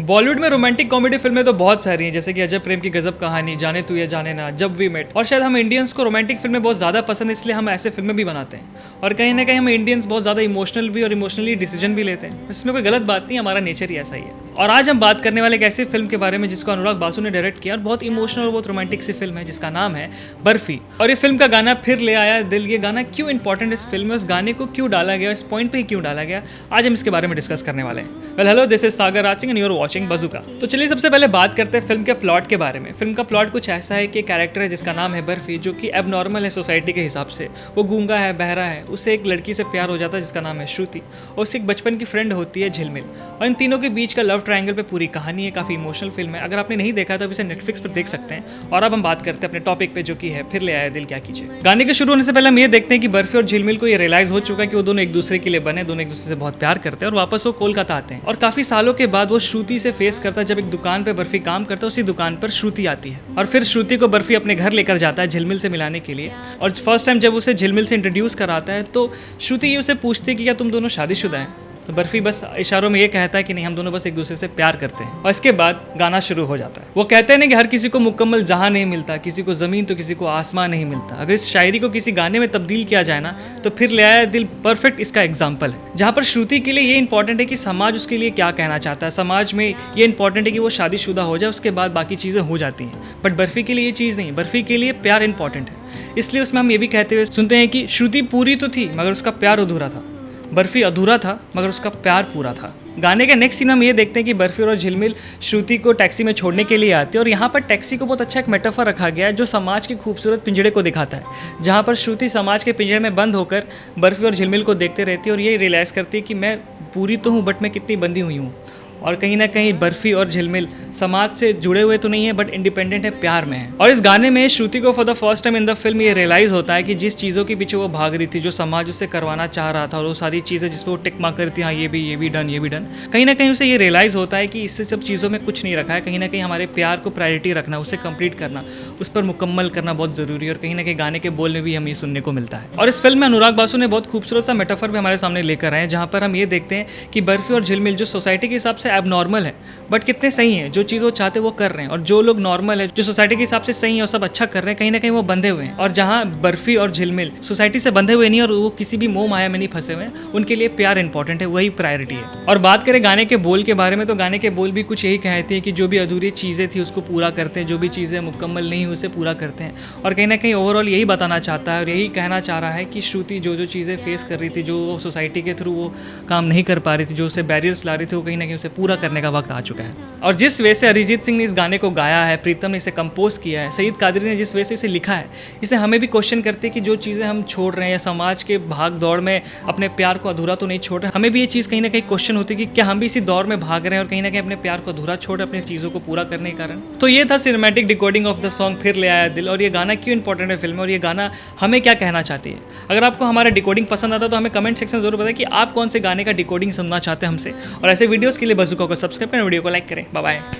बॉलीवुड में romantic comedy फिल्में तो बहुत सारी हैं, जैसे कि अजब प्रेम की गजब कहानी, जाने तू या जाने ना, जब वी मेट। और शायद हम इंडियंस को रोमांटिक फिल्में बहुत ज़्यादा पसंद है, इसलिए हम ऐसे फिल्में भी बनाते हैं। और कहीं ना कहीं हम इंडियंस बहुत ज़्यादा इमोशनल भी और इमोशनली डिसीजन भी लेते हैं। इसमें कोई गलत बात नहीं, हमारा नेचर ही ऐसा ही है। और आज हम बात करने वाले एक ऐसी फिल्म के बारे में जिसको अनुराग बासु ने डायरेक्ट किया और बहुत इमोशनल और बहुत रोमांटिक सी फिल्म है जिसका नाम है बर्फी। और ये फिल्म का गाना फिर ले आया दिल, ये गाना क्यों इंपॉर्टेंट है इस फिल्म में, उस गाने को क्यों डाला गया, इस पॉइंट पे क्यों डाला गया, आज हम इसके बारे में डिस्कस करने वाले हैं। Well hello, this is Sagar Raj Singh and you are watching Bazooka. तो चलिए सबसे पहले बात करते हैं फिल्म के प्लॉट के बारे में। फिल्म का प्लॉट कुछ ऐसा है कि कैरेक्टर है जिसका नाम है बर्फी, जो कि एबनॉर्मल है सोसाइटी के हिसाब से। वो गूंगा है, बहरा है, उससे एक लड़की से प्यार हो जाता है जिसका नाम है श्रुति, और उससे एक बचपन की फ्रेंड होती है झिलमिल। और इन तीनों के बीच का लव ट्रायंगल पे पूरी कहानी है। काफ़ी इमोशनल फिल्म है, अगर आपने नहीं देखा तो आप इसे नेटफ्लिक्स पर देख सकते हैं। और अब हम बात करते हैं अपने टॉपिक पे, जो कि है फिर ले आया दिल क्या कीजिए। गाने के शुरू होने से पहले हम ये देखते हैं कि बर्फी और झिलमिल को ये रियलाइज हो चुका है कि वो दोनों एक दूसरे के लिए बने, दोनों एक दूसरे से बहुत प्यार करते हैं। और वापस वो कोलकाता आते हैं और काफ़ी सालों के बाद वो श्रुति से फेस करता है। जब एक दुकान पे बर्फी काम करता है, उसी दुकान पर श्रुति आती है और फिर श्रुति को बर्फी अपने घर लेकर जाता है झिलमिल से मिलाने के लिए। और फर्स्ट टाइम जब उसे झिलमिल से इंट्रोड्यूस कराता है तो श्रुति ये उसे पूछती है कि क्या तुम दोनों शादीशुदा हैं। तो बर्फी बस इशारों में ये कहता है कि नहीं, हम दोनों बस एक दूसरे से प्यार करते हैं। और इसके बाद गाना शुरू हो जाता है। वो कहते हैं ना कि हर किसी को मुकम्मल जहां नहीं मिलता, किसी को ज़मीन तो किसी को आसमान नहीं मिलता। अगर इस शायरी को किसी गाने में तब्दील किया जाए ना, तो फिर ले आया दिल परफेक्ट इसका एग्जाम्पल है। जहाँ पर श्रुति के लिए ये इंपॉर्टेंट है कि समाज उसके लिए क्या कहना चाहता है। समाज में ये इंपॉर्टेंट है कि वो शादीशुदा हो जाए, उसके बाद बाकी चीज़ें हो जाती हैं। बट बर्फी के लिए ये चीज़ नहीं, बर्फी के लिए प्यार इंपॉर्टेंट है। इसलिए उसमें हम ये भी कहते हुए सुनते हैं कि श्रुति पूरी तो थी मगर उसका प्यार अधूरा था, बर्फी अधूरा था मगर उसका प्यार पूरा था। गाने के नेक्स्ट सीन हम ये देखते हैं कि बर्फी और झिलमिल श्रुति को टैक्सी में छोड़ने के लिए आती है। और यहाँ पर टैक्सी को बहुत अच्छा एक मेटाफर रखा गया है जो समाज के खूबसूरत पिंजड़े को दिखाता है, जहाँ पर श्रुति समाज के पिंजड़े में बंद होकर बर्फी और झिलमिल को देखते रहती है और ये रियलाइज़ करती है कि मैं पूरी तो हूँ बट मैं कितनी बंदी हुई हूँ। और कहीं ना कहीं बर्फी और झिलमिल समाज से जुड़े हुए तो नहीं है बट इंडिपेंडेंट है, प्यार में है। और इस गाने में श्रुति को for the first time in the film ये रियलाइज होता है कि जिस चीज़ों के पीछे वो भाग रही थी, जो समाज उससे करवाना चाह रहा था, और वो सारी चीज़ें जिस पर वो टिक मार करती, हाँ ये भी डन, ये भी डन, कहीं ना कहीं उसे ये रियलाइज़ होता है कि इससे सब चीज़ों में कुछ नहीं रखा है। कहीं ना कहीं हमारे प्यार को प्रायोरिटी रखना, उसे कंप्लीट करना, उस पर मुकम्मल करना बहुत ज़रूरी है। और कहीं ना कहीं गाने के बोल में भी हमें सुनने को मिलता है। और इस फिल्म में अनुराग बासु ने बहुत खूबसूरत सा मेटाफर भी हमारे सामने लेकर आए हैं, जहाँ पर हम ये देखते हैं कि बर्फी और झिलमिल जो सोसाइटी के हिसाब से एबनॉर्मल है बट कितने सही हैं, जो चीज़ वो चाहते वो कर रहे हैं। और जो लोग नॉर्मल है, जो सोसाइटी के हिसाब से सही है और सब अच्छा कर रहे हैं, कहीं ना कहीं वो बंधे हुए हैं। और जहाँ बर्फी और झिलमिल सोसाइटी से बंधे हुए नहीं और वो किसी भी मोह माया में नहीं फंसे हुए हैं, उनके लिए प्यार इंपॉर्टेंट है, वही प्रायोरिटी है। और बात करें गाने के बोल के बारे में, तो गाने के बोल भी कुछ यही कहते हैं कि जो भी अधूरी चीज़ें थी उसको पूरा करते हैं, जो भी चीज़ें मुकम्मल नहीं हुई उसे पूरा करते हैं। और कहीं ना कहीं ओवरऑल यही बताना चाहता है और यही कहना चाह रहा है कि श्रुति जो चीज़ें फेस कर रही थी, जो सोसाइटी के थ्रू वो काम नहीं कर पा रही थी, जो उसे बैरियर्स ला रही थी, वो कहीं ना कहीं उसे पूरा करने का वक्त आ चुका है। और जिस वैसे अरिजीत सिंह ने इस गाने को गाया है, प्रीतम ने इसे कंपोज किया है, सईद कादरी ने जिस वजह से इसे लिखा है, इसे हमें भी क्वेश्चन करते हैं कि जो चीज़ें हम छोड़ रहे हैं या समाज के भाग दौड़ में अपने प्यार को अधूरा तो नहीं छोड़ रहे, हमें भी ये चीज़ कहीं ना कहीं क्वेश्चन होती है कि क्या हम भी इसी दौर में भाग रहे हैं और कहीं ना कहीं अपने प्यार को अधूरा छोड़ अपनी चीज़ों को पूरा करने के कारण। तो ये था cinematic decoding of the song फिर ले आया दिल। और ये गाना क्यों इंपॉर्टेंट है फिल्म में और ये गाना हमें क्या कहना चाहती है। अगर आपको हमारा डिकोडिंग पसंद आता है तो हमें कमेंट सेक्शन में जरूर बताएं कि आप कौन से गाने का डिकोडिंग सुनना चाहते हैं हमसे। और ऐसे वीडियोज़ के लिए बज़ूका को सब्सक्राइब करें, वीडियो को लाइक करें। Bye bye.